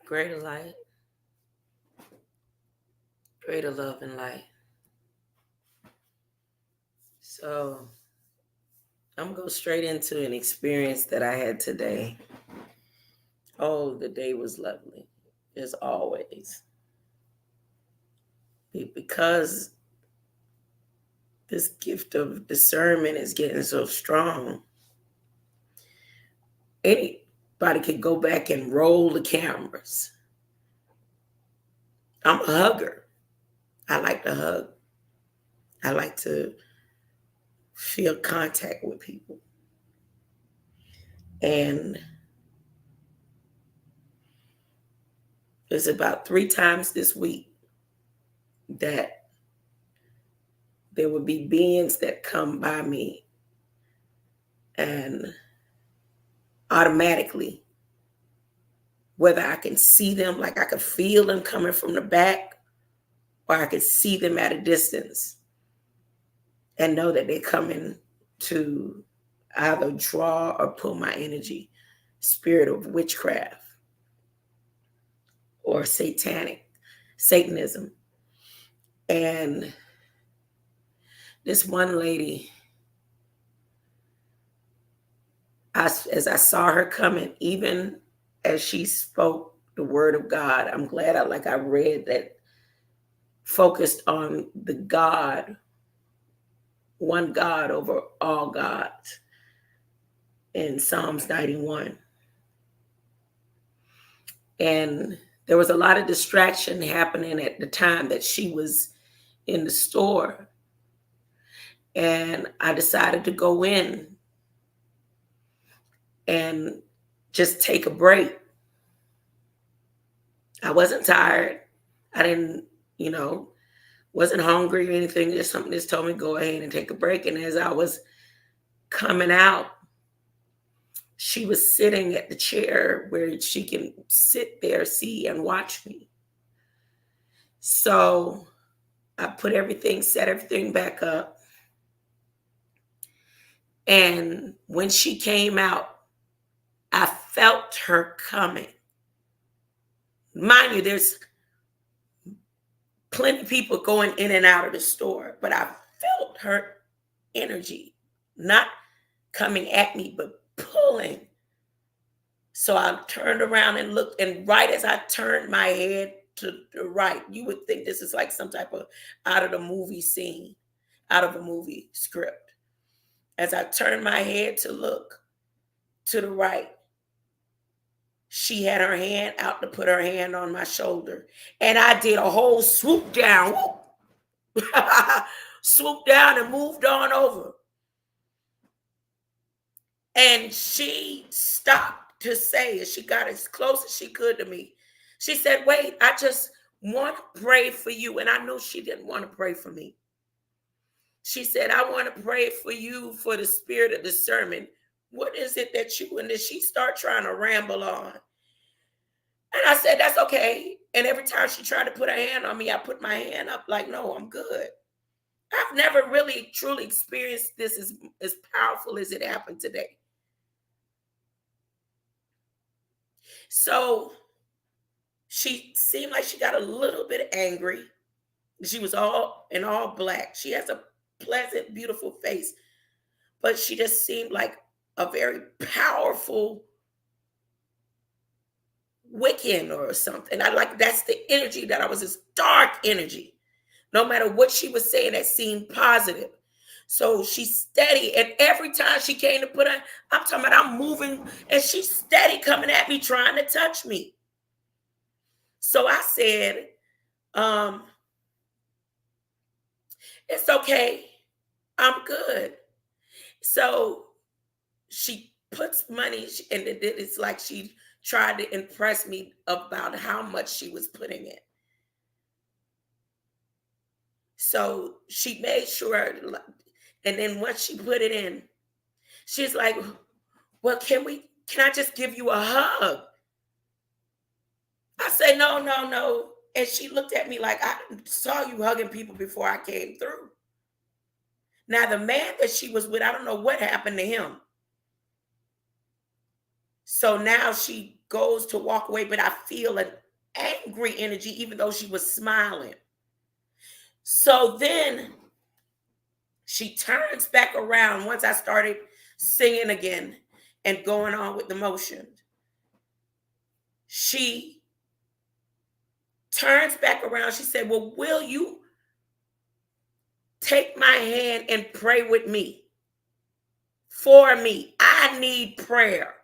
Greater light, greater love and light. So I'm gonna go straight into an experience that I had today. Oh, the day was lovely, as always. Because this gift of discernment is getting so strong, anybody could go back and roll the cameras. I'm a hugger. I like to hug. I like to feel contact with people. And there's about 3 times this week that there would be beings that come by me and automatically, whether I can see them, like I could feel them coming from the back, or I could see them at a distance and know that they're coming to either draw or pull my energy, spirit of witchcraft or Satanism. And this one lady, as I saw her coming, even as she spoke the word of God, I'm glad I read that, focused on the God, one God over all gods in Psalms 91. And there was a lot of distraction happening at the time that she was in the store. And I decided to go in and just take a break. I wasn't tired. I didn't, wasn't hungry or anything. Just something just told me go ahead and take a break. And as I was coming out, she was sitting at the chair where she can sit there, see, and watch me. So I set everything back up. And when she came out, I felt her coming. Mind you, there's plenty of people going in and out of the store, but I felt her energy, not coming at me, but pulling. So I turned around and looked, and right as I turned my head to the right, you would think this is like some type of out of the movie scene, out of a movie script. As I turned my head to look to the right, she had her hand out to put her hand on my shoulder. And I did a whole swoop down. Swooped down and moved on over. And she stopped to say, as she got as close as she could to me, she said, wait, I just want to pray for you. And I knew she didn't want to pray for me. She said, I want to pray for you for the spirit of discernment. What is it that you, and then she started trying to ramble on. And I said, that's okay. And every time she tried to put her hand on me, I put my hand up like, no, I'm good. I've never really truly experienced this as powerful as it happened today. So she seemed like she got a little bit angry. She was all in all black. She has a pleasant, beautiful face, but she just seemed like a very powerful Wiccan or something. That's the energy that I was, this dark energy. No matter what she was saying, that seemed positive. So she's steady. And every time she came to put her, I'm talking about I'm moving, and she's steady coming at me, trying to touch me. So I said, it's okay. I'm good. So she puts money, and it's like she tried to impress me about how much she was putting in. So she made sure, and then once she put it in, she's like, well, can I just give you a hug? I said, no. And she looked at me like, I saw you hugging people before I came through. Now, the man that she was with, I don't know what happened to him. So now she goes to walk away, but I feel an angry energy, even though she was smiling. So then she turns back around once I started singing again and going on with the motion. She turns back around. She said, well, will you take my hand and pray with me? For me. I need prayer.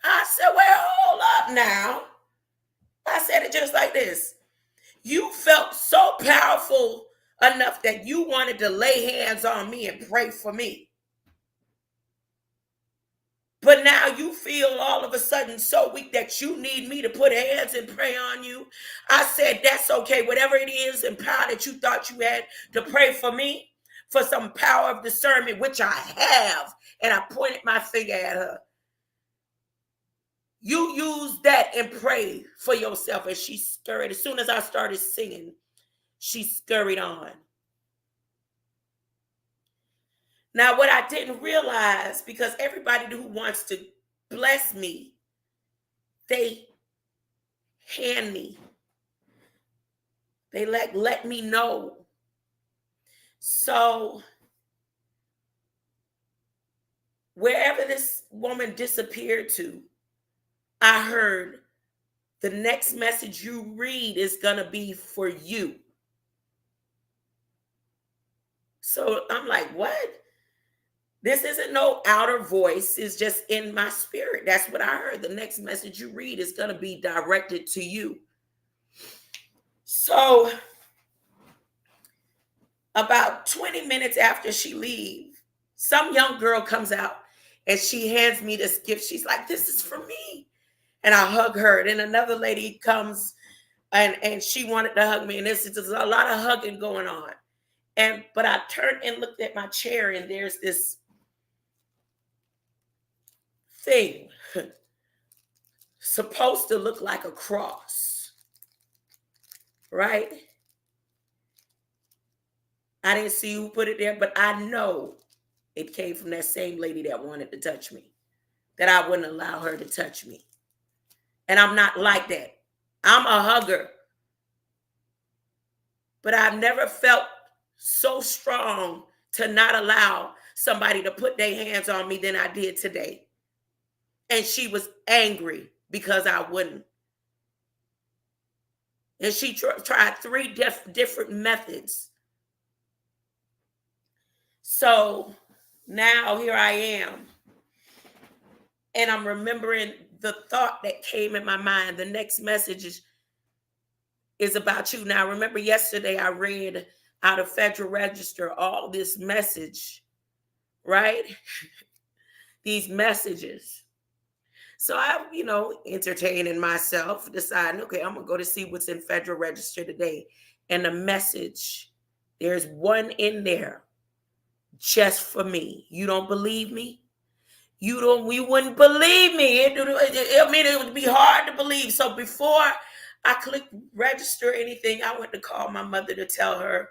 I said, well, hold up now. I said it just like this. You felt so powerful enough that you wanted to lay hands on me and pray for me. But now you feel all of a sudden so weak that you need me to put hands and pray on you. I said, that's okay. Whatever it is and power that you thought you had to pray for me, for some power of discernment, which I have. And I pointed my finger at her. You use that and pray for yourself. And she scurried. As soon as I started singing, she scurried on. Now, what I didn't realize, because everybody who wants to bless me, they hand me. They let me know. So wherever this woman disappeared to, I heard the next message you read is going to be for you. So I'm like, what? This isn't no outer voice. It's just in my spirit. That's what I heard. The next message you read is going to be directed to you. So about 20 minutes after she leaves, some young girl comes out and she hands me this gift. She's like, this is for me. And I hug her. Then another lady comes and she wanted to hug me. And there's a lot of hugging going on. But I turned and looked at my chair, and there's this thing supposed to look like a cross, right? I didn't see who put it there, but I know it came from that same lady that wanted to touch me, that I wouldn't allow her to touch me. And I'm not like that. I'm a hugger. But I've never felt so strong to not allow somebody to put their hands on me than I did today. And she was angry because I wouldn't. And she tried 3 different methods. So now here I am. And I'm remembering the thought that came in my mind. The next message is about you. Now, remember yesterday I read out of Federal Register all this message, right? These messages. So I'm, entertaining myself, deciding, okay, I'm going to go to see what's in Federal Register today. And the message, there's one in there just for me. You don't believe me? You wouldn't believe me. It would be hard to believe. So before I clicked register anything, I went to call my mother to tell her,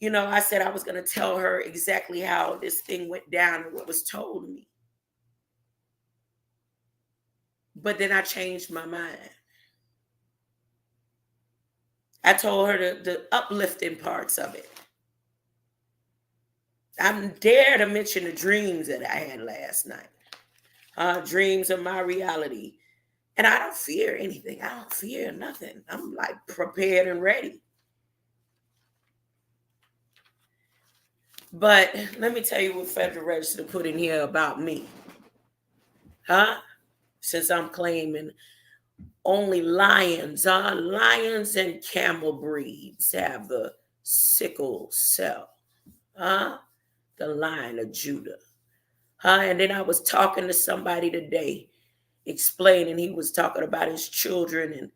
I said I was going to tell her exactly how this thing went down and what was told me. But then I changed my mind. I told her the uplifting parts of it. I dare to mention the dreams that I had last night. Dreams of my reality. And I don't fear anything. I don't fear nothing. I'm like prepared and ready. But let me tell you what Federal Register put in here about me. Since I'm claiming only lions and camel breeds have the sickle cell. The Lion of Judah. And then I was talking to somebody today, explaining, he was talking about his children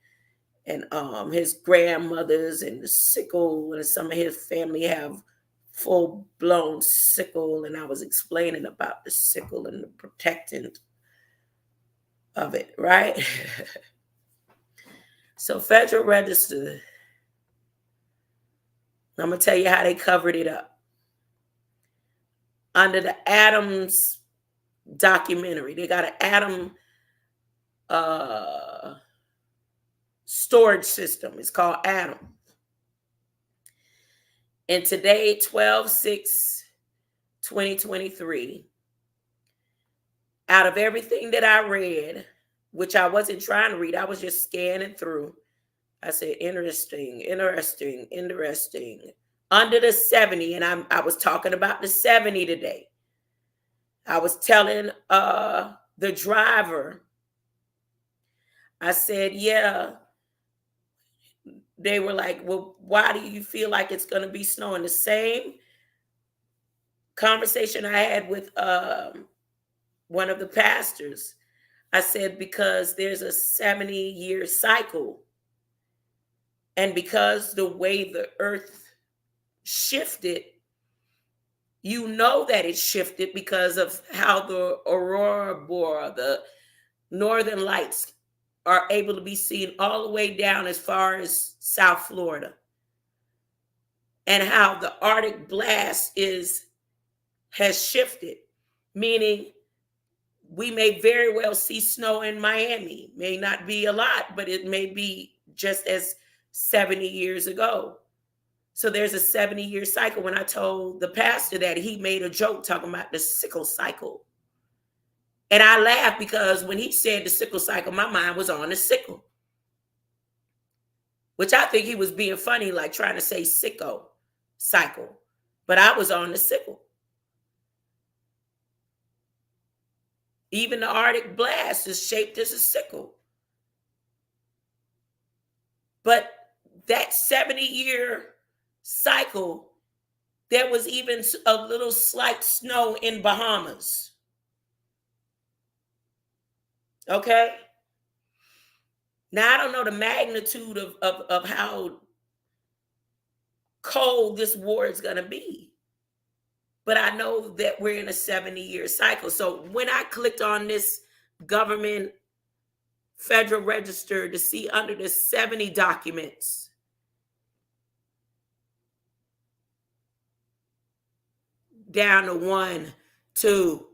and his grandmothers and the sickle, and some of his family have full-blown sickle, and I was explaining about the sickle and the protecting of it, right? So Federal Register, I'm going to tell you how they covered it up. Under the Adams documentary. They got an atom uh, storage system. It's called Atom. And today, 12/6/2023, out of everything that I read, which I wasn't trying to read, I was just scanning through. I said, interesting, interesting, interesting. Under the 70, and I was talking about the 70 today. I was telling the driver, I said, yeah. They were like, well, why do you feel like it's going to be snowing? The same conversation I had with one of the pastors. I said, because there's a 70-year cycle. And because the way the earth shifted, you know that it shifted because of how the aurora boreal, the northern lights, are able to be seen all the way down as far as South Florida. And how the Arctic blast has shifted, meaning we may very well see snow in Miami. May not be a lot, but it may be just as 70 years ago. So there's a 70-year cycle. When I told the pastor that, he made a joke talking about the sickle cycle. And I laughed because when he said the sickle cycle, my mind was on the sickle. Which I think he was being funny, like trying to say sicko cycle. But I was on the sickle. Even the Arctic blast is shaped as a sickle. But that 70-year cycle, there was even a little slight snow in Bahamas. Okay? Now, I don't know the magnitude of how cold this war is going to be. But I know that we're in a 70-year cycle. So when I clicked on this government Federal Register to see under the 70 documents, down to 1, 2,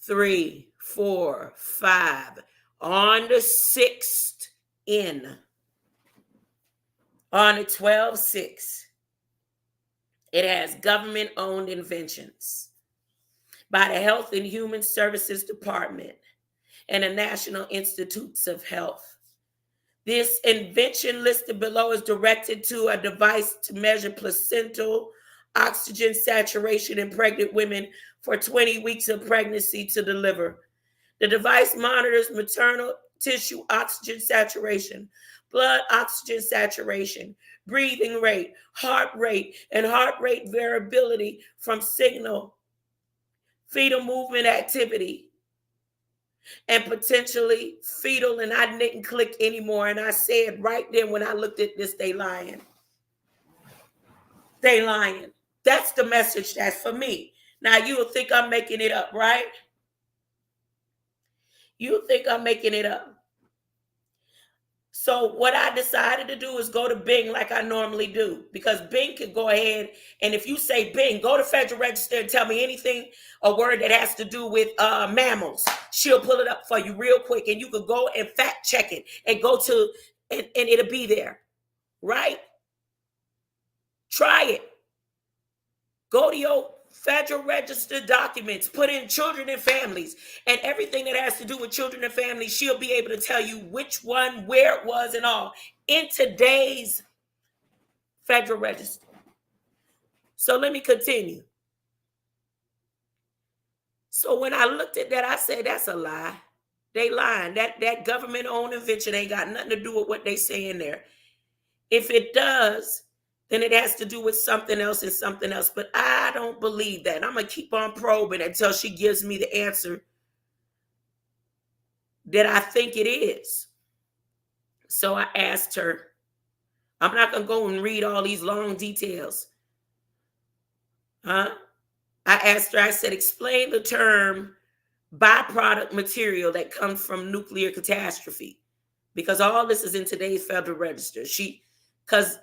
3, 4, 5, on the 6th in, on the 12/6, it has government-owned inventions by the Health and Human Services Department and the National Institutes of Health. This invention listed below is directed to a device to measure placental oxygen saturation in pregnant women for 20 weeks of pregnancy to deliver. The device monitors maternal tissue oxygen saturation, blood oxygen saturation, breathing rate, and heart rate variability from signal, fetal movement activity, and potentially fetal. And I didn't click anymore. And I said right then when I looked at this, they lying. They lying. That's the message that's for me. Now, you will think I'm making it up, right? You think I'm making it up. So what I decided to do is go to Bing like I normally do, because Bing can go ahead, and if you say Bing, go to Federal Register and tell me anything, a word that has to do with mammals. She'll pull it up for you real quick, and you can go and fact check it and go to, and it'll be there, right? Try it. Go to your Federal Register documents, put in children and families, and everything that has to do with children and families, she'll be able to tell you which one, where it was, and all in today's Federal Register. So let me continue. So when I looked at that, I said, that's a lie. They lying. That government-owned invention ain't got nothing to do with what they say in there. If it does, then it has to do with something else and something else. But I don't believe that. I'm going to keep on probing until she gives me the answer that I think it is. So I asked her, I'm not going to go and read all these long details. I asked her, I said, explain the term byproduct material that comes from nuclear catastrophe. Because all this is in today's Federal Register. Because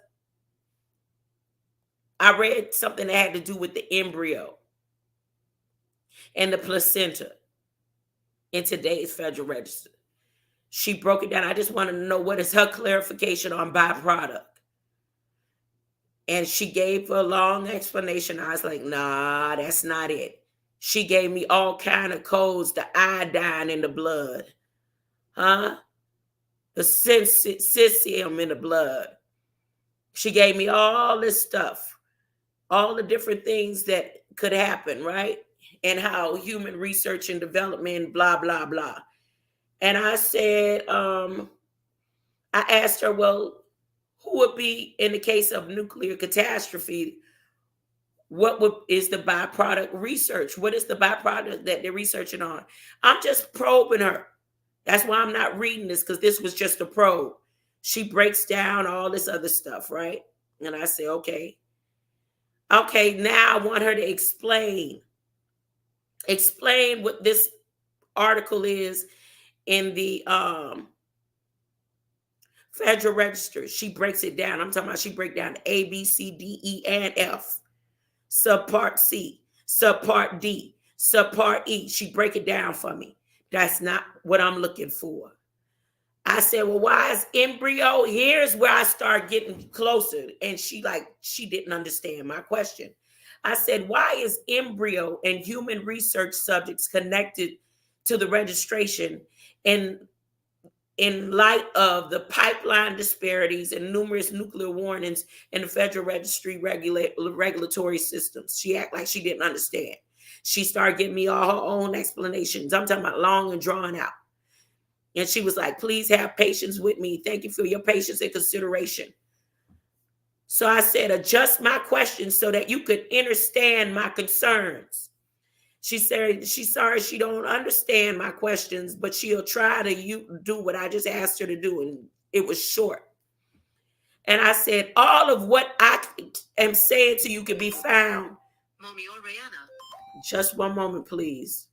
I read something that had to do with the embryo and the placenta. in today's Federal Register. She broke it down. I just wanted to know what is her clarification on byproduct. And she gave a long explanation. I was like, nah, that's not it. She gave me all kind of codes, the iodine in the blood, huh? The cesium in the blood. She gave me all this stuff, all the different things that could happen, right? And how human research and development, blah, blah, blah. And I said, I asked her, well, who would be in the case of nuclear catastrophe? What is the byproduct research? What is the byproduct that they're researching on? I'm just probing her. That's why I'm not reading this, because this was just a probe. She breaks down all this other stuff, right? And I say, okay. Okay, now I want her to explain what this article is in the Federal Register. She breaks it down. I'm talking about she breaks down A, B, C, D, E, and F. Subpart C, subpart D, subpart E. She break it down for me. That's not what I'm looking for. I said, well, why is embryo? Here's where I start getting closer. And she didn't understand my question. I said, why is embryo and human research subjects connected to the registration in light of the pipeline disparities and numerous nuclear warnings in the Federal Registry regulatory systems? She acted like she didn't understand. She started giving me all her own explanations. I'm talking about long and drawn out. And she was like, please have patience with me. Thank you for your patience and consideration. So I said, adjust my questions so that you could understand my concerns. She said she's sorry she don't understand my questions, but she'll try to do what I just asked her to do. And it was short. And I said, all of what I am saying to you can be found. Mommy or Rihanna. Just one moment, please.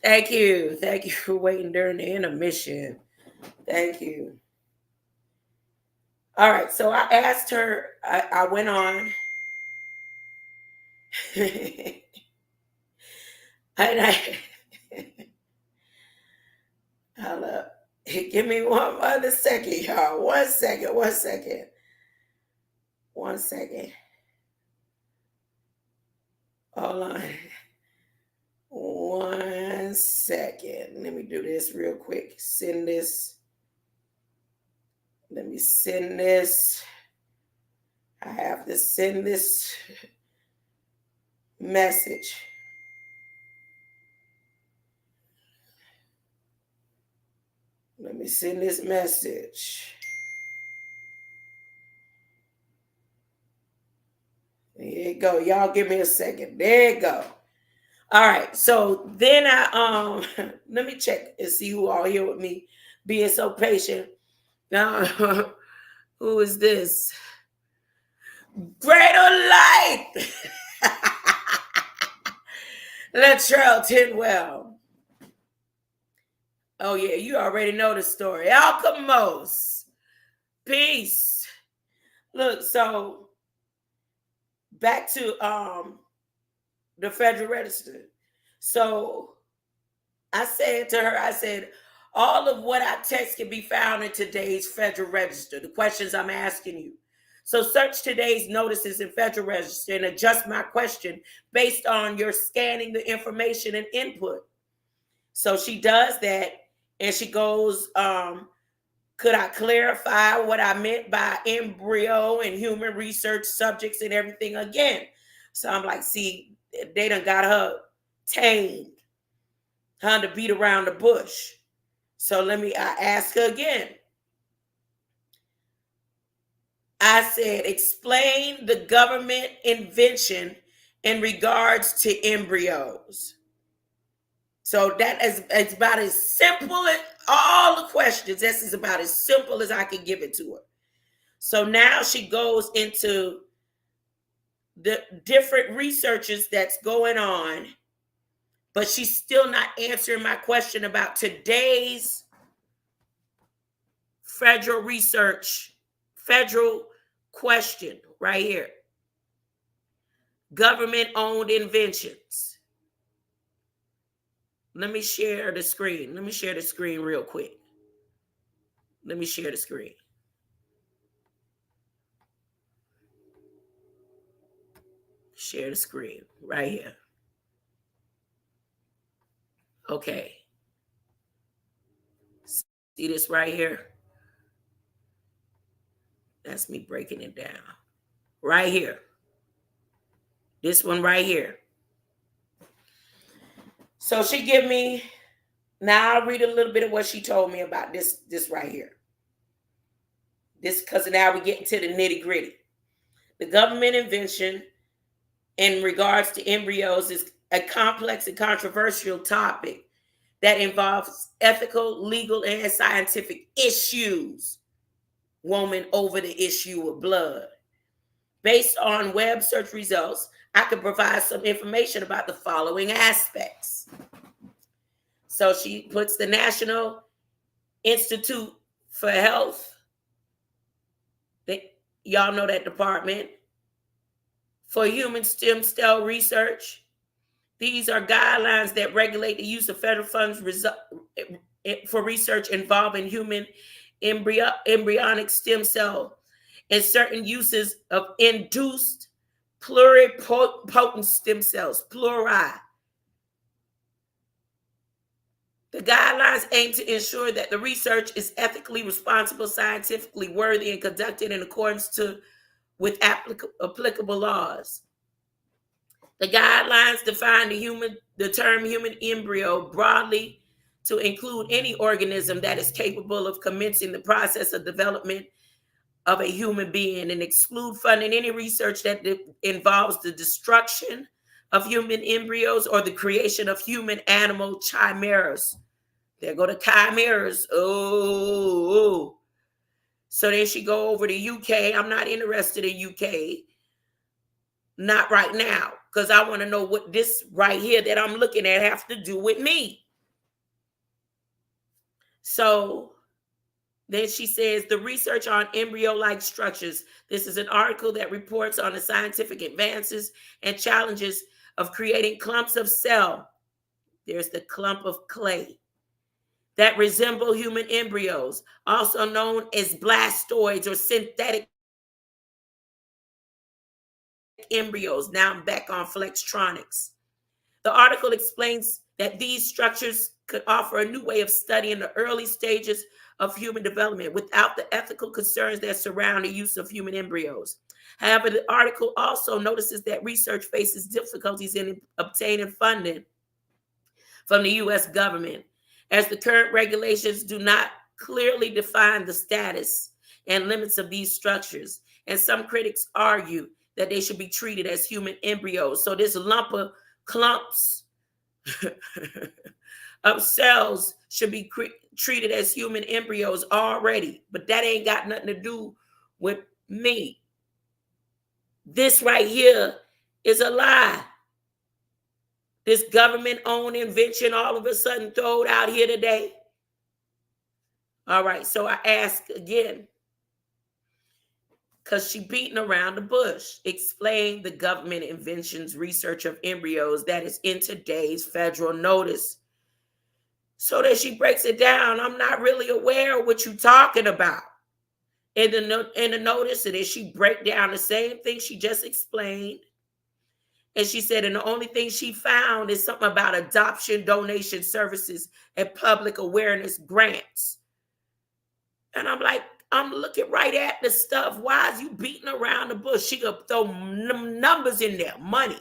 Thank you. Thank you for waiting during the intermission. Thank you. All right. So I asked her, I went on. and I, hold up. Give me one other second, y'all. 1 second. 1 second. 1 second. Hold on. 1 second. Let me do this real quick. Send this. Let me send this. I have to send this message. Let me send this message. There you go. Y'all give me a second. There you go. All right. So then I let me check and see who all here with me being so patient. Now who is this? Greater Light. Latrell Tinwell. Oh yeah, you already know the story. Alchemos. Peace. Look, so back to the Federal Register. So I said to her, I said, all of what I text can be found in today's Federal Register, the questions I'm asking you. So search today's notices in Federal Register and adjust my question based on your scanning the information and input. So she does that, and she goes, could I clarify what I meant by embryo and human research subjects and everything again? So I'm like, see, they done got her tamed, huh, to beat around the bush. So I ask her again. I said, explain the government invention in regards to embryos. So that is, it's about as simple as all the questions. This is about as simple as I can give it to her. So now she goes into the different researches that's going on, but she's still not answering my question about today's federal research, federal question right here. Government-owned inventions. Let me share the screen. Let me share the screen real quick. Let me share the screen. Share the screen right here. Okay. See this right here? That's me breaking it down. Right here. This one right here. So she give me, now I'll read a little bit of what she told me about this right here. This, because now we get into the nitty gritty. The government invention in regards to embryos is a complex and controversial topic that involves ethical, legal, and scientific issues, woman, over the issue of blood. Based on web search results, I can provide some information about the following aspects. So she puts the National Institute for Health. Y'all know that department. For human stem cell research. These are guidelines that regulate the use of federal funds for research involving human embryonic stem cell and certain uses of induced pluripotent stem cells, pluri. The guidelines aim to ensure that the research is ethically responsible, scientifically worthy, and conducted in accordance with applicable laws. The guidelines define the term human embryo broadly to include any organism that is capable of commencing the process of development of a human being, and exclude funding any research that involves the destruction of human embryos or the creation of human animal chimeras. There go the chimeras. Oh. So then she go over to UK. I'm not interested in UK. Not right now, because I want to know what this right here that I'm looking at have to do with me. So then she says the research on embryo-like structures. This is an article that reports on the scientific advances and challenges of creating clumps of cell. There's the clump of clay that resemble human embryos, also known as blastoids or synthetic embryos. Now I'm back on Flextronics. The article explains that these structures could offer a new way of studying the early stages of human development without the ethical concerns that surround the use of human embryos. However, the article also notices that research faces difficulties in obtaining funding from the U.S. government, as the current regulations do not clearly define the status and limits of these structures. And some critics argue that they should be treated as human embryos. So this lump of clumps of cells should be treated as human embryos already, but that ain't got nothing to do with me. This right here is a lie. This government-owned invention all of a sudden thrown out here today. All right, so I ask again, because she beating around the bush. Explain the government inventions research of embryos that is in today's federal notice. So that she breaks it down. I'm not really aware of what you're talking about. In the notice, and then she break down the same thing she just explained. And she said, and the only thing she found is something about adoption, donation services, and public awareness grants. And I'm like, I'm looking right at the stuff. Why is you beating around the bush? She could throw numbers in there, money.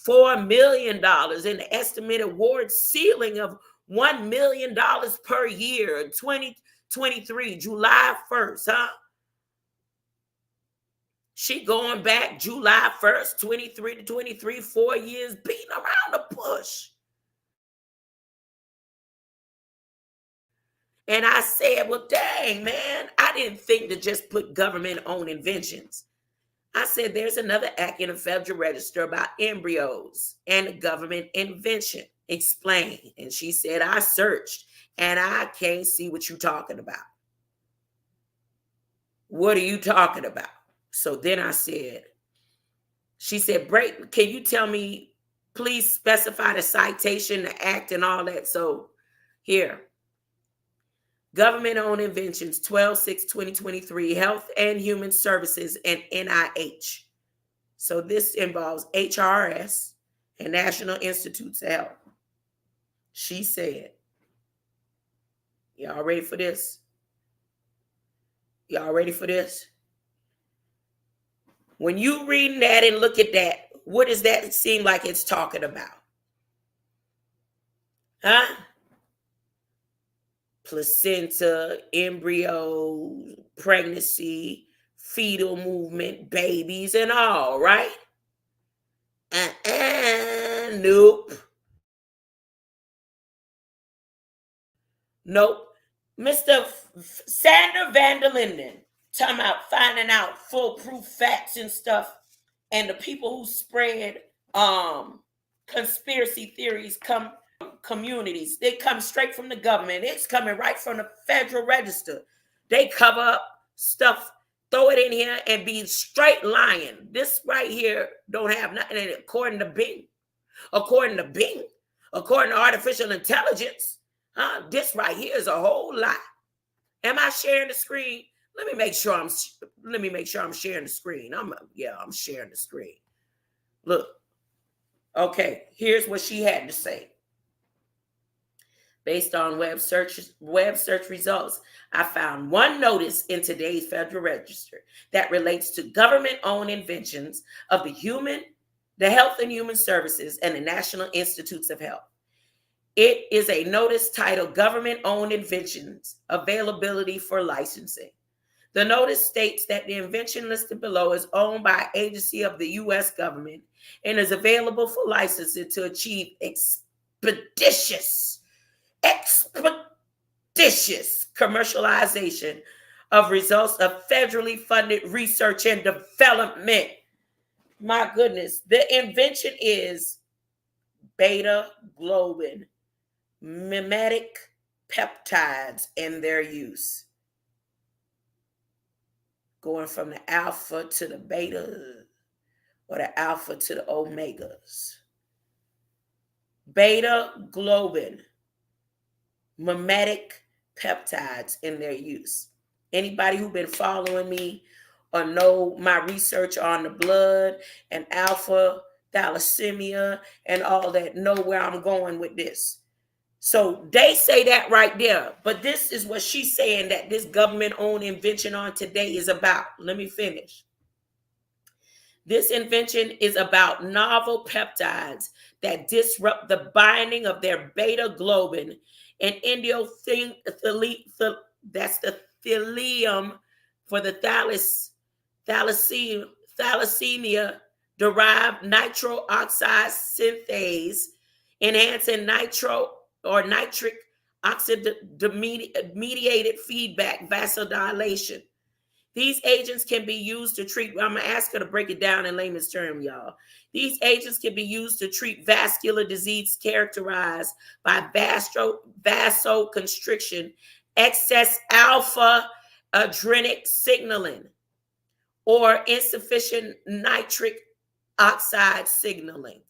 $4 million in the estimated award ceiling of $1 million per year, 2023, July 1st, huh? She going back July 1st, 23 to 23, 4 years, beating around the bush. And I said, well, dang, man, I didn't think to just put government-owned inventions. I said, there's another act in the Federal Register about embryos and a government invention. Explain. And she said, I searched and I can't see what you're talking about. What are you talking about? So then I said, she said, Break, can you tell me, please specify the citation, the act, and all that? So here, government-owned inventions, 12/6/2023, Health and Human Services, and NIH. So this involves HRS and National Institutes of Health. She said, y'all ready for this? Y'all ready for this? When you reading that and look at that, what does that seem like it's talking about? Huh? Placenta, embryo, pregnancy, fetal movement, babies, and all, right? Nope. Nope. Mr. Sander van der Linden, talking about finding out foolproof facts and stuff, and the people who spread conspiracy theories come communities. They come straight from the government. It's coming right from the Federal Register. They cover up stuff, throw it in here, and be straight lying. This right here don't have nothing in it, according to Bing. According to artificial intelligence. This right here is a whole lot. Am I sharing the screen? Let me make sure I'm sharing the screen. I'm sharing the screen. Look. Okay, here's what she had to say. Based on web search results, I found one notice in today's Federal Register that relates to government-owned inventions of the Health and Human Services, and the National Institutes of Health. It is a notice titled Government-Owned Inventions, Availability for Licensing. The notice states that the invention listed below is owned by an agency of the U.S. government and is available for licensing to achieve expeditious commercialization of results of federally funded research and development. My goodness, the invention is beta globin mimetic peptides and their use, going from the alpha to the beta or the alpha to the omegas. Beta globin, mimetic peptides in their use. Anybody who been following me or know my research on the blood and alpha thalassemia and all that know where I'm going with this. So they say that right there, but this is what she's saying that this government-owned invention on today is about. Let me finish. This invention is about novel peptides that disrupt the binding of their beta globin and that's the thallium for the thalassemia derived nitro oxide synthase, enhancing nitric oxide mediated feedback vasodilation. These agents can be used to treat, I'm going to ask her to break it down in layman's term, y'all. These agents can be used to treat vascular disease characterized by vasoconstriction, excess alpha adrenic signaling, or insufficient nitric oxide signaling.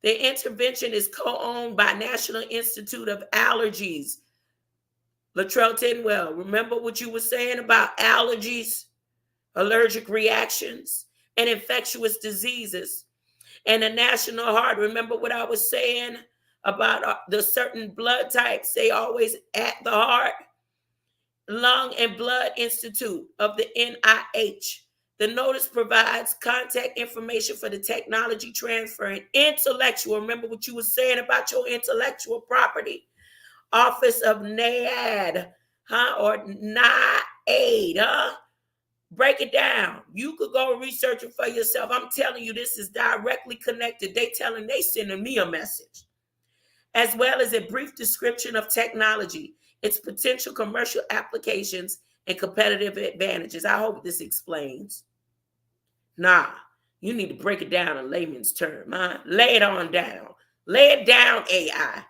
The intervention is co-owned by National Institute of Allergies. Latrell Tidwell, remember what you were saying about allergies, allergic reactions, and infectious diseases? And the National Heart, remember what I was saying about the certain blood types they always at the heart? Lung and Blood Institute of the NIH. The notice provides contact information for the technology transfer and intellectual. Remember what you were saying about your intellectual property. Office of NIAID, or NIAID, Break it down. You could go research it for yourself. I'm telling you, this is directly connected. They sending me a message, as well as a brief description of technology, its potential commercial applications, and competitive advantages. I hope this explains. Nah, you need to break it down in layman's term. Lay it on down. Lay it down, AI.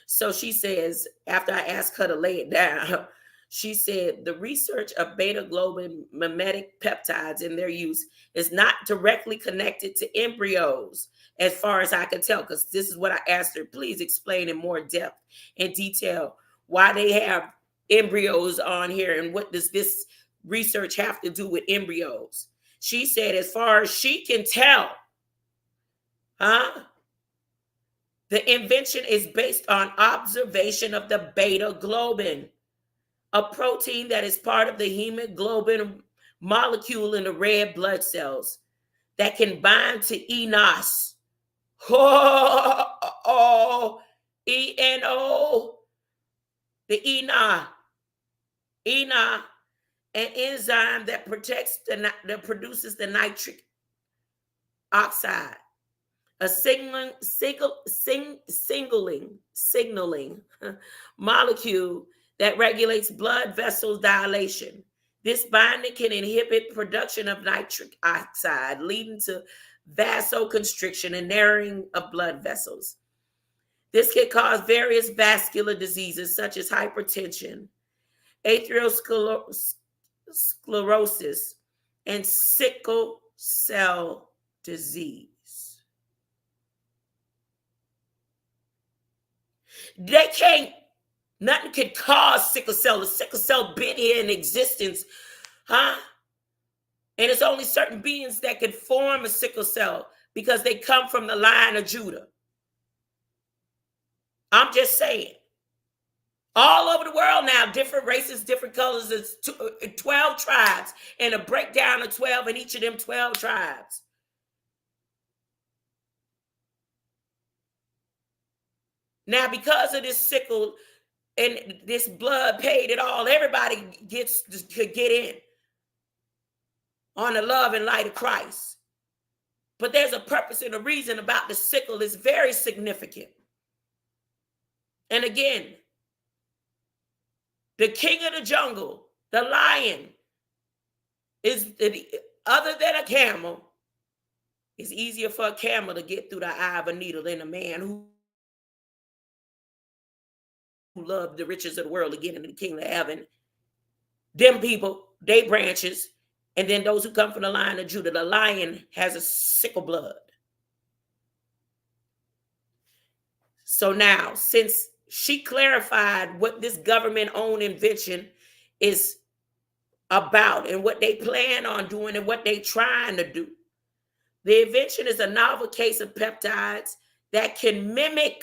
So she says, after I asked her to lay it down, she said the research of beta globin mimetic peptides and their use is not directly connected to embryos, as far as I can tell, because this is what I asked her. Please explain in more depth and detail why they have embryos on here and what does this research have to do with embryos. She said, as far as she can tell, the invention is based on observation of the beta globin, a protein that is part of the hemoglobin molecule in the red blood cells that can bind to enos. E-N-O, the ENA, an enzyme that produces the nitric oxide, a signaling molecule that regulates blood vessel dilation. This binding can inhibit production of nitric oxide, leading to vasoconstriction and narrowing of blood vessels. This can cause various vascular diseases such as hypertension, atherosclerosis, and sickle cell disease. Nothing can cause sickle cell. The sickle cell been here in existence, And it's only certain beings that can form a sickle cell because they come from the line of Judah. I'm just saying. All over the world now, different races, different colors. It's 12 tribes and a breakdown of 12 in each of them 12 tribes. Now, because of this sickle and this blood paid it all, everybody could get in on the love and light of Christ. But there's a purpose and a reason about the sickle. It's very significant. And again, the king of the jungle, the lion, is other than a camel. It's easier for a camel to get through the eye of a needle than a man who love the riches of the world to get into the kingdom of heaven. Them people, they branches, and then those who come from the line of Judah. The lion has a sickle blood. So now, since she clarified what this government-owned invention is about and what they plan on doing and what they trying to do, the invention is a novel case of peptides that can mimic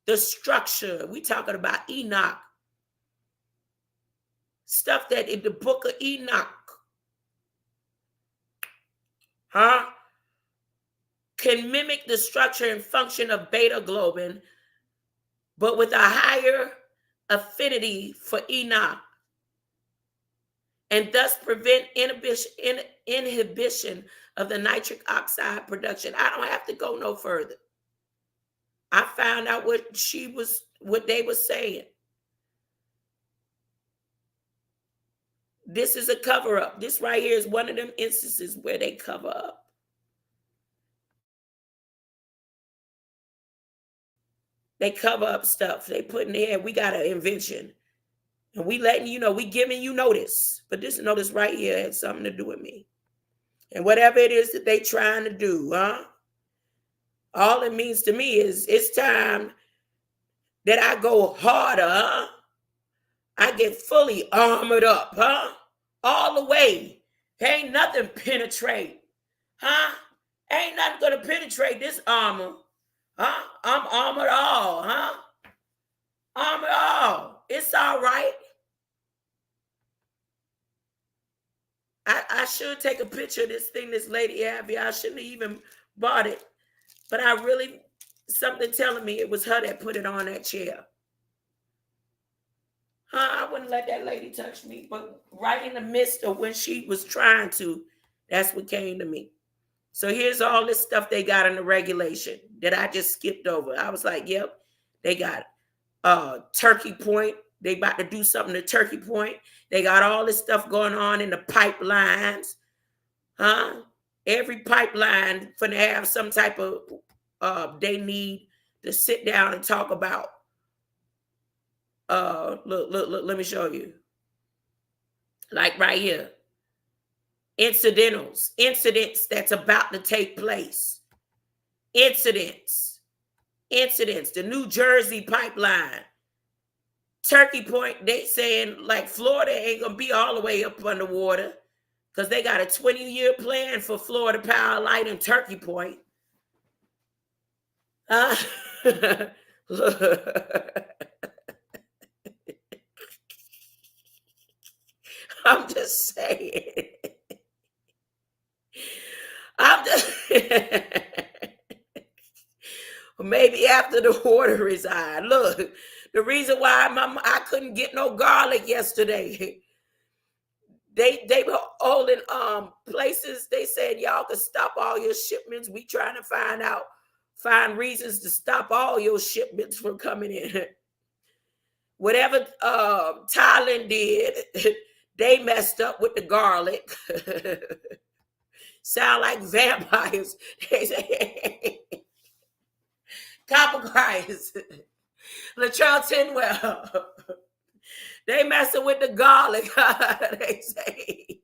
the structure. We talking about Enoch. Stuff that in the book of Enoch, can mimic the structure and function of beta globin, but with a higher affinity for Enoch, and thus prevent inhibition of the nitric oxide production. I don't have to go no further. I found out what they were saying. This is a cover-up. This right here is one of them instances where they cover up. They cover up stuff. They put in there, we got an invention. And we letting you know, we giving you notice. But this notice right here had something to do with me. And whatever it is that they trying to do, all it means to me is it's time that I go harder, I get fully armored up, all the way. Ain't nothing penetrate, Ain't nothing gonna penetrate this armor, I'm armored all, Armored all. It's all right. I should take a picture of this thing this lady had here. I shouldn't have even bought it. But I really, something telling me it was her that put it on that chair. I wouldn't let that lady touch me. But right in the midst of when she was trying to, that's what came to me. So here's all this stuff they got in the regulation that I just skipped over. I was like, yep, they got Turkey Point. They about to do something to Turkey Point. They got all this stuff going on in the pipelines. Every pipeline for to have some type of they need to sit down and talk about. Look, let me show you. Like right here. Incidents that's about to take place. Incidents. The New Jersey pipeline. Turkey Point, they saying like Florida ain't gonna be all the way up underwater because they got a 20-year plan for Florida Power, Light, and Turkey Point. I'm just saying. Maybe after the water is high. Look, the reason why I couldn't get no garlic yesterday. They were holding places. They said y'all could stop all your shipments. We trying to find reasons to stop all your shipments from coming in. Whatever Thailand did, they messed up with the garlic. Sound like vampires. They say Copper Christ, Latrell Tinwell. They messing with the garlic. They say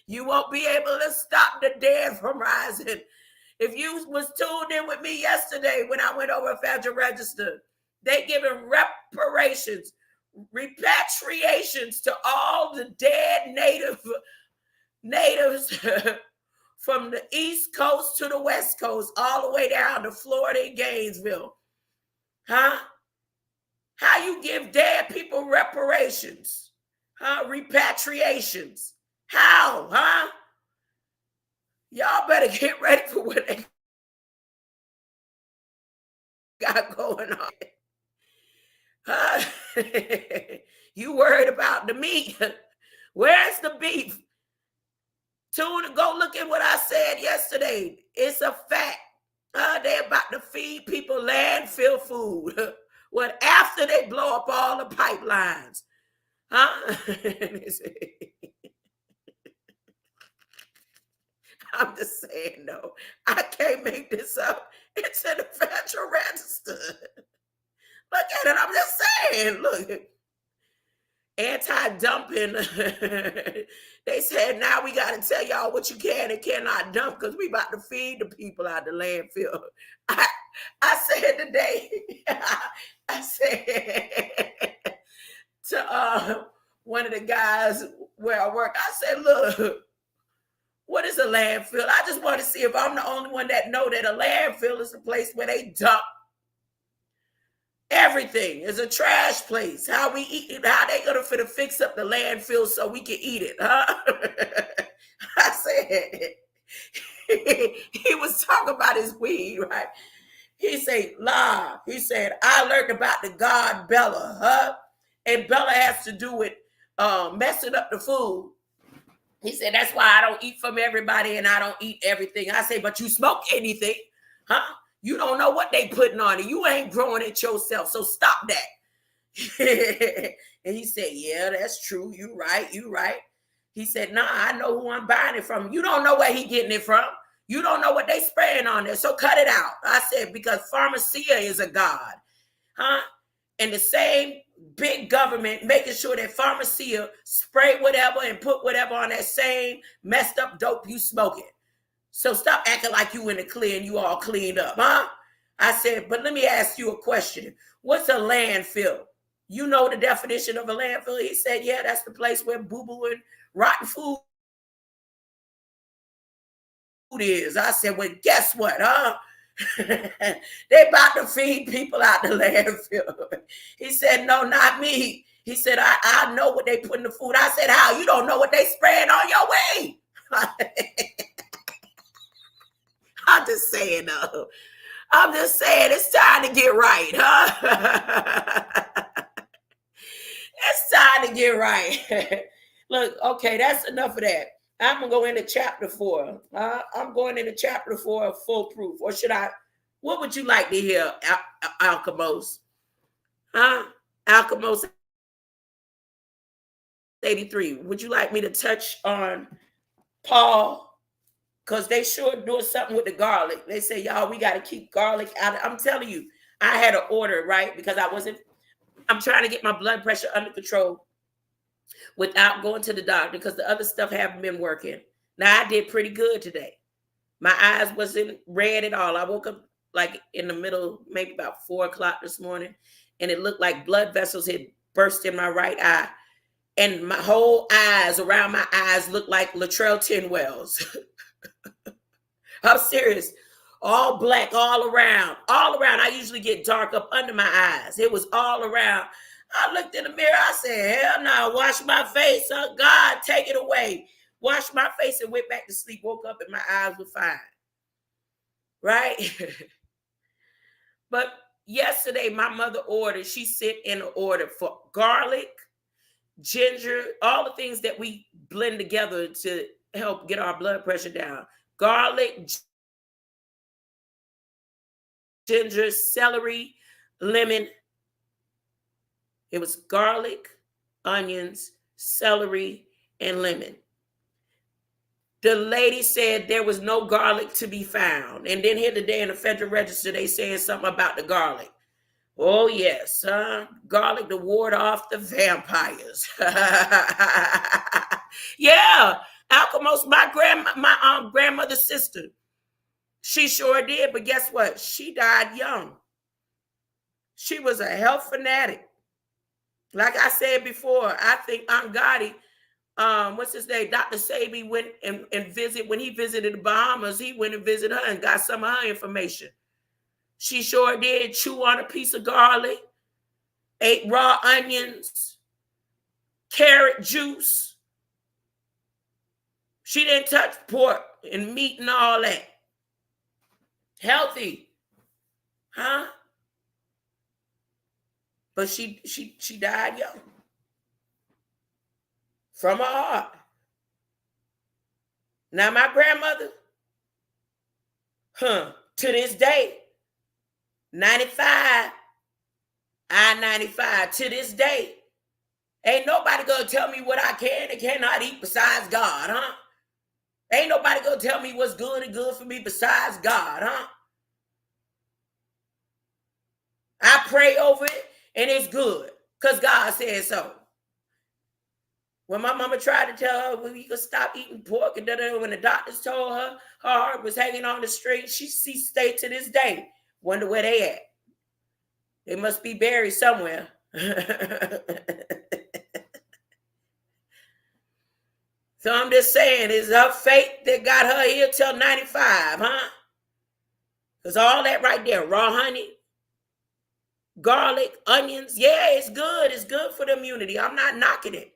you won't be able to stop the dead from rising. If you was tuned in with me yesterday when I went over Federal Register, they giving reparations, repatriations to all the dead natives from the East Coast to the West Coast, all the way down to Florida and Gainesville. How you give dead people reparations? Repatriations? How? Y'all better get ready for what they got going on. You worried about the meat? Where's the beef? Tune, go look at what I said yesterday. It's a fact. They're about to feed people landfill food. What, after they blow up all the pipelines? I'm just saying, no. I can't make this up. It's in the Federal Register. Look at it. I'm just saying. Look, anti-dumping. They said now we got to tell y'all what you can and cannot dump because we about to feed the people out the landfill. I said today, I said to one of the guys where I work, I said, look, what is a landfill? I just want to see if I'm the only one that know that a landfill is a place where they dump everything. It's a trash place. How we eat it, how they gonna fit to fix up the landfill so we can eat it, huh? I said, he was talking about his weed, right? He said, La, he said, I learned about the god Bella, huh? And Bella has to do with messing up the food. He said, that's why I don't eat from everybody and I don't eat everything. I say, but you smoke anything, huh? You don't know what they putting on it. You ain't growing it yourself, so stop that. And he said, yeah, that's true. You right. He said, nah, I know who I'm buying it from. You don't know where he getting it from. You don't know what they spraying on there, so cut it out. I said, because pharmacia is a god, huh? And the same big government making sure that pharmacia spray whatever and put whatever on that same messed up dope you smoking. So stop acting like you in the clear and you all cleaned up, huh? I said, but let me ask you a question. What's a landfill? You know the definition of a landfill? He said, yeah, that's the place where boo-boo and rotten food is. I said, well, guess what, huh? They about to feed people out the landfill. He said, no, not me. He said, I know what they put in the food. I said, how? You don't know what they spraying on your way. I'm just saying, though. I'm just saying it's time to get right, huh? It's time to get right. Look, okay, that's enough of that. I'm going to go into chapter 4. I'm going into chapter 4 of full proof. Or should I? What would you like to hear, Alchemos? Huh? Alchemos 83. Would you like me to touch on Paul? Because they sure doing something with the garlic. They say, y'all, we got to keep garlic out. I'm telling you, I had an order, right? Because I'm trying to get my blood pressure under control without going to the doctor because the other stuff haven't been working. Now, I did pretty good today. My eyes wasn't red at all. I woke up like in the middle, maybe about 4 o'clock this morning, and it looked like blood vessels had burst in my right eye. And my whole eyes, around my eyes, looked like Latrell Tinwells. I'm serious. All black, all around. I usually get dark up under my eyes. It was all around. I looked in the mirror. I said, hell no, wash my face. Oh, God, take it away. Washed my face and went back to sleep. Woke up and my eyes were fine. Right? But yesterday, my mother ordered, she sent in an order for garlic, ginger, all the things that we blend together to help get our blood pressure down. Garlic, ginger, celery, lemon. It was garlic, onions, celery, and lemon. The lady said there was no garlic to be found. And then here today in the Federal Register, they saying something about the garlic. Oh, yes, garlic to ward off the vampires. Yeah, Alchemos, my grandmother's sister. She sure did, but guess what? She died young. She was a health fanatic. Like I said before, I think Aunt Gotti, what's his name? Dr. Sabi went and visit, when he visited the Bahamas, he went and visited her and got some of her information. She sure did chew on a piece of garlic, ate raw onions, carrot juice. She didn't touch pork and meat and all that. Healthy, huh? But she died young from her heart. Now my grandmother, to this day, 95, I-95, to this day, ain't nobody gonna tell me what I can and cannot eat besides God, huh? Ain't nobody gonna tell me what's good and good for me besides God, huh? Ain't nobody gonna tell me what's good and good for me besides God, huh? Ain't nobody gonna tell me what's good and good for me besides God, huh? Ain't nobody gonna tell me what's good and good for me besides God, huh? Ain't nobody gonna tell me what's good and good for me besides God, huh? Ain't nobody gonna tell me what's good and good for me besides God, huh? I pray over it, and it's good because God said so. When my mama tried to tell her we could stop eating pork, and when the doctors told her her heart was hanging on the string, she stayed to this day. Wonder where they at. They must be buried somewhere. So I'm just saying, it's her faith that got her here till 95, huh? Because all that right there, raw honey, garlic, onions, yeah, it's good. It's good for the immunity. I'm not knocking it.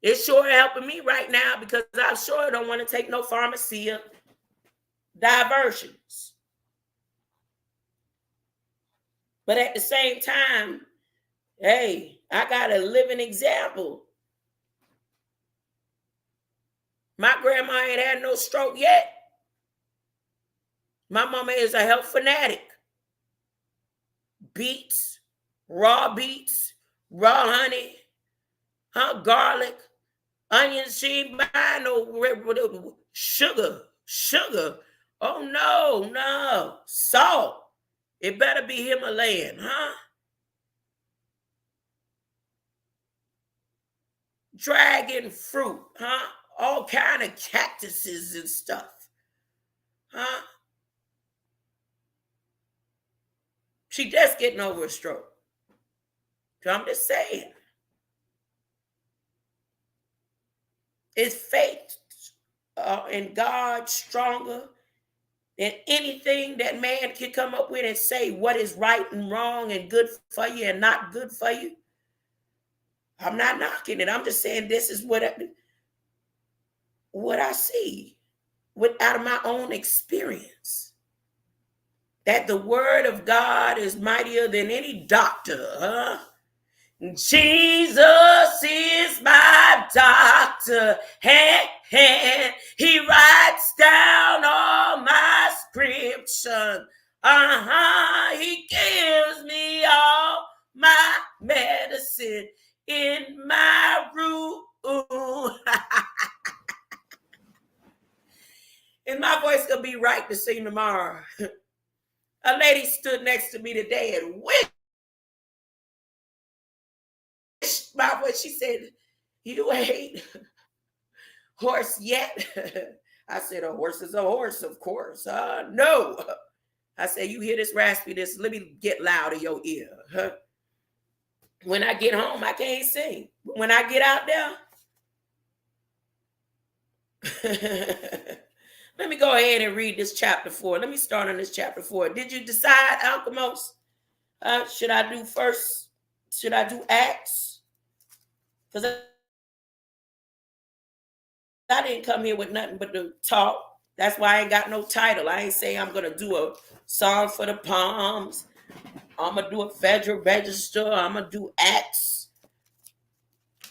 It's sure helping me right now because I sure don't want to take no pharmacia diversions. But at the same time, hey, I got a living example. My grandma ain't had no stroke yet. My mama is a health fanatic. Beets, raw honey, garlic, onions. She ain't buying no sugar. Oh, no. Salt. It better be Himalayan, huh? Dragon fruit, huh? All kind of cactuses and stuff, huh? She just getting over a stroke. So I'm just saying. Is faith in God stronger than anything that man can come up with and say what is right and wrong and good for you and not good for you? I'm not knocking it. I'm just saying this is what I see out of my own experience. That the word of God is mightier than any doctor, huh? Jesus is my doctor, and he writes down all my prescription. He gives me all my medicine in my room. And my voice gonna be right to sing tomorrow. A lady stood next to me today and wished my voice. She said, "You ain't horse yet." I said, "A horse is a horse, of course." No. I said, "You hear this raspy, let me get loud in your ear." Huh? When I get home, I can't sing. When I get out there, let me go ahead and read this chapter 4. Let me start on this chapter 4. Did you decide, Alchemos? Should I do first? Should I do Acts? Because I didn't come here with nothing but to talk. That's why I ain't got no title. I ain't say I'm going to do a song for the palms. I'm going to do a Federal Register. I'm going to do Acts.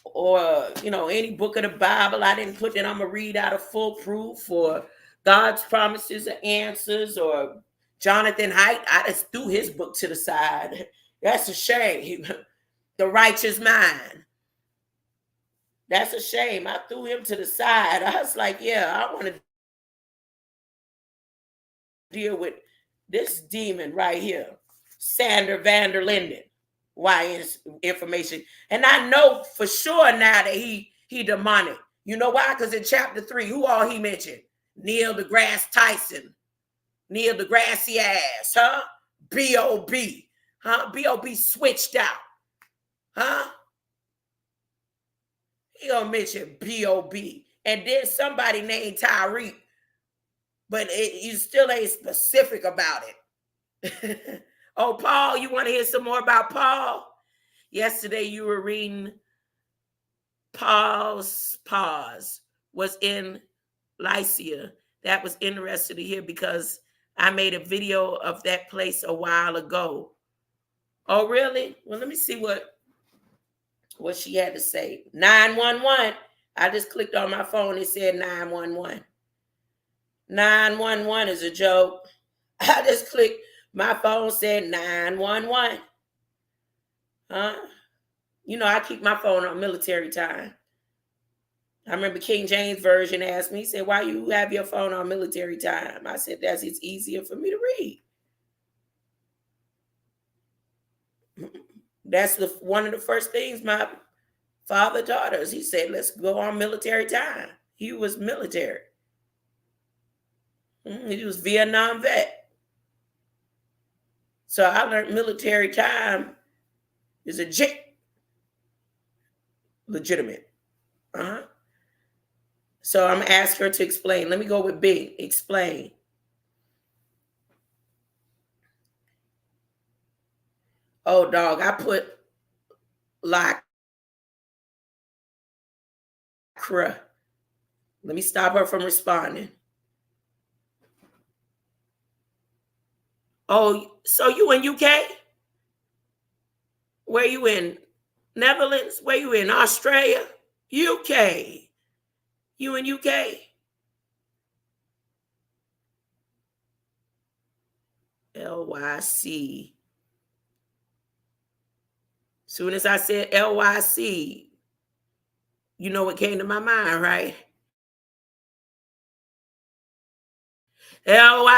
Or, any book of the Bible. I didn't put that I'm going to read out of full proof or God's promises and answers or Jonathan Haidt. I just threw his book to the side. That's a shame. The Righteous Mind. That's a shame. I threw him to the side. I was like, yeah, I want to deal with this demon right here, Sander van der Linden. Why information? And I know for sure now that he demonic. You know why? Because in chapter 3, who all he mentioned? Neil deGrasse Tyson. Neil deGrasse ass, huh? B.O.B. Huh? B.O.B. switched out. Huh? He gonna mention B.O.B. And then somebody named Tyreek. But you still ain't specific about it. Oh, Paul, you want to hear some more about Paul? Yesterday you were reading Paul's pause was in Lycia. That was interesting to hear because I made a video of that place a while ago. Oh, really? Well, let me see what she had to say. 911. I just clicked on my phone. It said 911. 911 is a joke. I just clicked. My phone said 911. Huh? I keep my phone on military time. I remember King James Version asked me, he said, "Why you have your phone on military time?" I said, it's easier for me to read. That's one of the first things my father taught us. He said, let's go on military time. He was military. He was Vietnam vet. So I learned military time is legitimate. So I'm gonna ask her to explain. Let me go with B. Explain. Oh, dog, I put lycra. Let me stop her from responding. Oh, so you in UK? Where you in? Netherlands? Where you in? Australia? UK? You in UK? LYC. Soon as I said LYC, you know what came to my mind, right? LYCKEYMOUSC.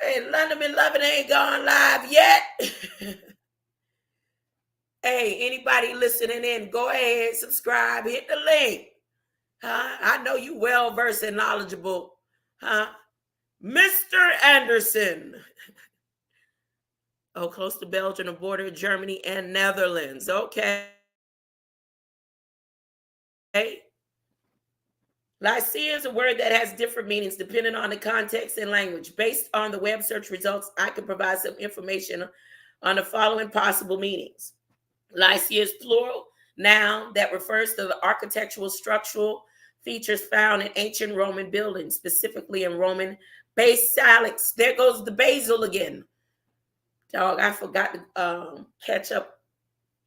Hey, London and Lovin' ain't gone live yet. Hey, anybody listening in, go ahead, subscribe, hit the link. I know you well versed and knowledgeable. Mr. Anderson. Oh, close to Belgium, the border of Germany and Netherlands. Okay. Lycia is a word that has different meanings depending on the context and language. Based on the web search results, I can provide some information on the following possible meanings. Lycia is plural noun that refers to the architectural structural features found in ancient Roman buildings, specifically in Roman basilics. There goes the basil again. Dog, I forgot to catch up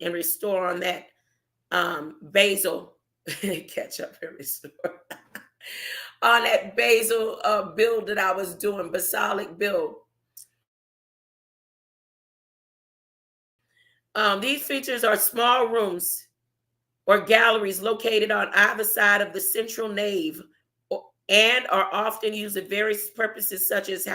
and restore on that basil. Catch up and restore. On that basil build that I was doing, basilic build. These features are small rooms or galleries located on either side of the central nave and are often used in various purposes such as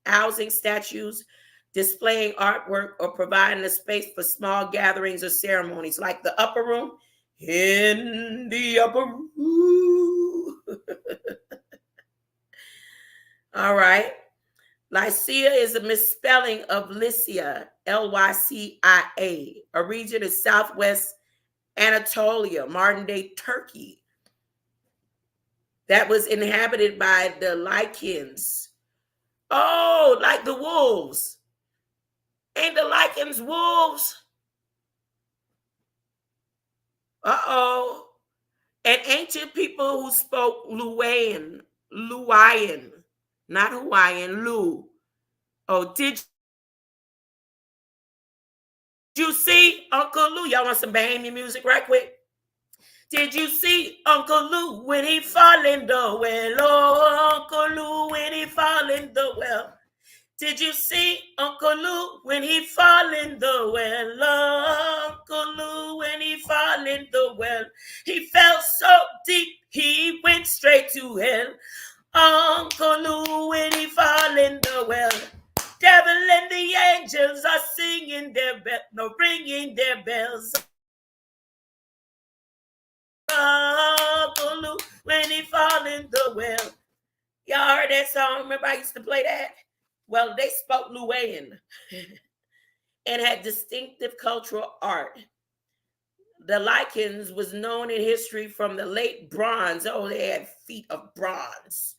housing statues, displaying artwork, or providing a space for small gatherings or ceremonies, like the upper room. In the upper room. All right. Lycia is a misspelling of Lycia, Lycia, a region in southwest Anatolia, modern-day Turkey, that was inhabited by the Lycians. Oh, like the wolves. Ain't the Lycians wolves? Uh-oh. And ancient people who spoke Luwian, not Hawaiian, Lu. Oh, did you see Uncle Lou? Y'all want some Bahamian music right quick? Did you see Uncle Lou when he fall in the well? Oh, Uncle Lou when he fall in the well. Did you see Uncle Lou when he fall in the well? Oh, Uncle Lou when he fall in the well. He fell so deep, he went straight to hell. Uncle Lou when he fall in the well. Devil and the angels are singing their bells, no, ringing their bells. Uncle Lou when he fall in the well. Y'all heard that song? Remember I used to play that? Well, they spoke Luwian and had distinctive cultural art. The Lycians was known in history from the late bronze. Oh, they had feet of bronze.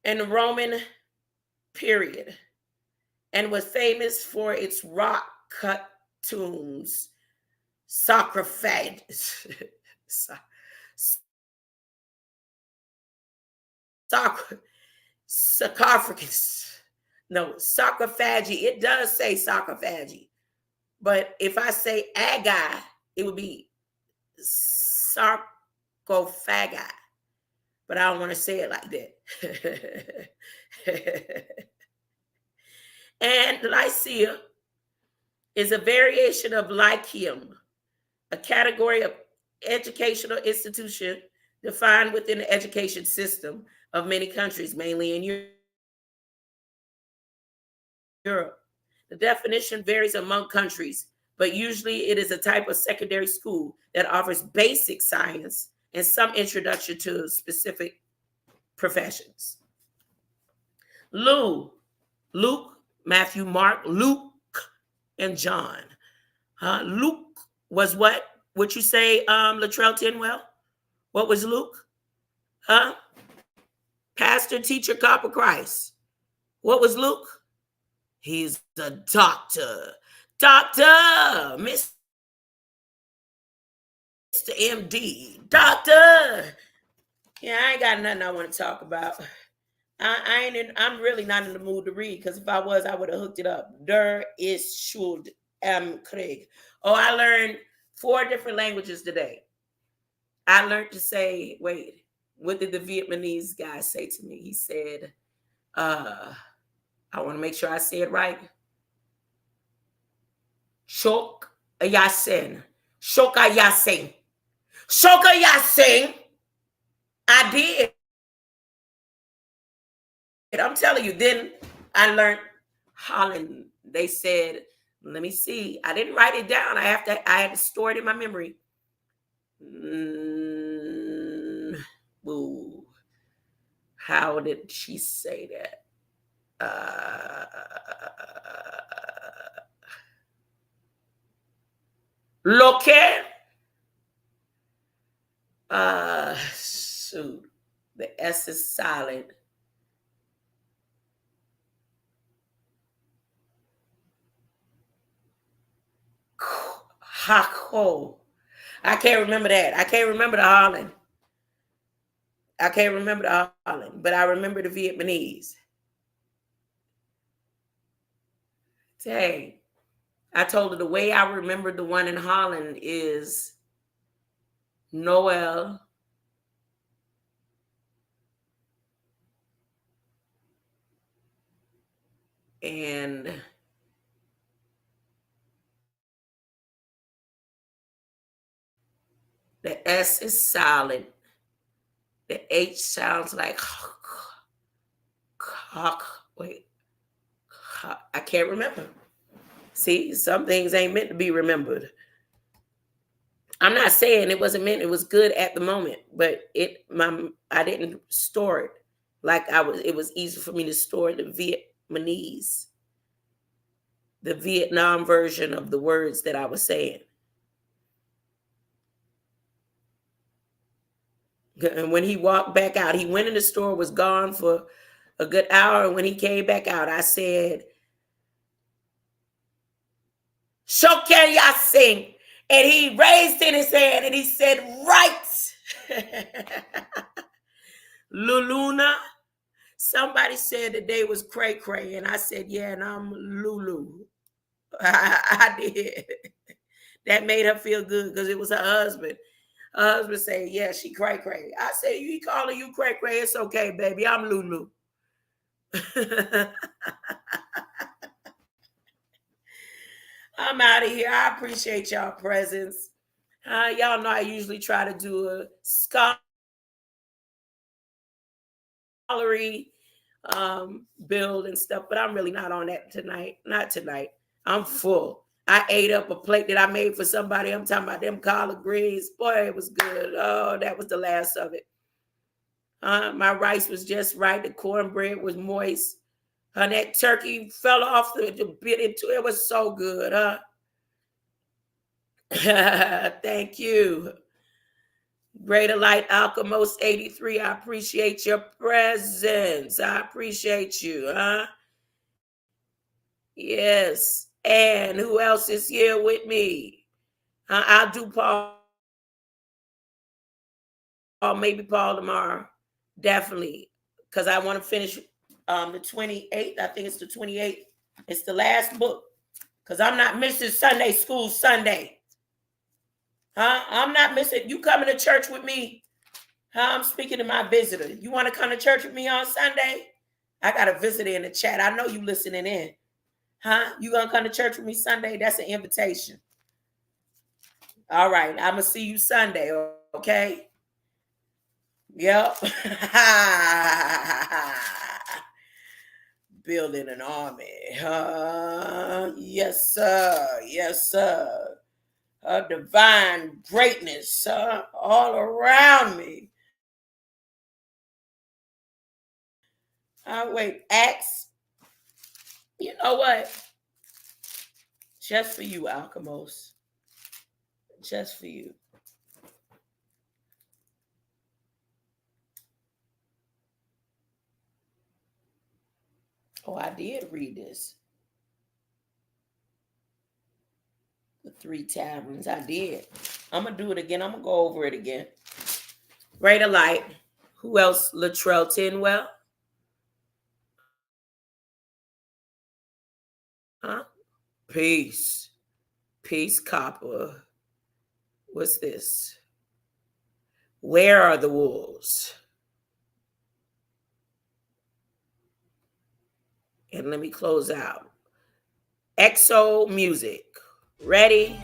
And the Roman period, and was famous for its rock-cut tombs, sarcophagus. Sarcophagus. No, sarcophagy. It does say sarcophagy. But if I say agi, it would be sarcophagi. But I don't want to say it like that. And Lycia is a variation of Lyceum, a category of educational institution defined within the education system of many countries, mainly in Europe. The definition varies among countries, but usually it is a type of secondary school that offers basic science and some introduction to specific professions. Luke, Matthew, Mark, Luke, and John. Luke was what? Would you say, Latrell Tinwell? What was Luke? Huh? Pastor, teacher, cop of Christ. What was Luke? He's a doctor. Doctor, Mr. MD. Doctor. Yeah, I ain't got nothing I want to talk about. I'm really not in the mood to read, because if I was, I would have hooked it up. Der ist schuld am Krieg. Oh, I learned 4 different languages today. I learned to say, wait, what did the Vietnamese guy say to me? He said, I want to make sure I say it right. Shok Yasin. Shoka Yasin. Shoka Yasin. I did. I'm telling you, then I learned Holland. They said, let me see. I didn't write it down. I had to store it in my memory. Ooh. How did she say that? Loke. Shoot. The S is silent. Hako. I can't remember that. I can't remember the Holland. But I remember the Vietnamese. Dang. I told her the way I remembered the one in Holland is Noel. And the S is silent. The H sounds like wait. I can't remember. See, some things ain't meant to be remembered. I'm not saying it wasn't meant. It was good at the moment, but I didn't store it like I was. It was easy for me to store the Vietnamese, the Vietnam version of the words that I was saying. And when he walked back out, he went in the store, was gone for a good hour, and when he came back out, I said, Shokan Yasin. And he raised in his hand and he said, right. Luluna. Somebody said the day was cray cray. And I said, yeah, and I'm Lulu. I did. That made her feel good because it was her husband. Her husband said, yeah, she cray cray. I said, you calling you cray cray. It's okay, baby. I'm Lulu. I'm out of here. I appreciate y'all presence. Y'all know I usually try to do a scholarly build and stuff, but I'm really not on that tonight. Not tonight. I'm full. I ate up a plate that I made for somebody. I'm talking about them collard greens. Boy, it was good. Oh, that was the last of it. My rice was just right. The cornbread was moist. That turkey fell off the bit into it. It was so good, huh? Thank you. Greater Light Alchemist 83. I appreciate your presence. I appreciate you, huh? Yes. And who else is here with me? I'll do Paul. Maybe Paul tomorrow. Definitely. Because I want to finish the 28th. I think it's the 28th. It's the last book. Because I'm not missing Sunday school Sunday. I'm not missing. You coming to church with me? I'm speaking to my visitor. You want to come to church with me on Sunday? I got a visitor in the chat. I know you listening in. You going to come to church with me Sunday? That's an invitation. All right. I'm going to see you Sunday, okay? Yep. Building an army. Yes, sir. Yes, sir. Divine greatness all around me. Wait, Acts. You know what? Just for you, Alchemos. Just for you. Oh, I did read this. The 3 taverns. I did. I'm going to do it again. I'm going to go over it again. Greater light. Who else? Latrell Tinwell. Huh? Peace. Peace, Copper. What's this? Where are the wolves? And let me close out. EXO Music. Ready?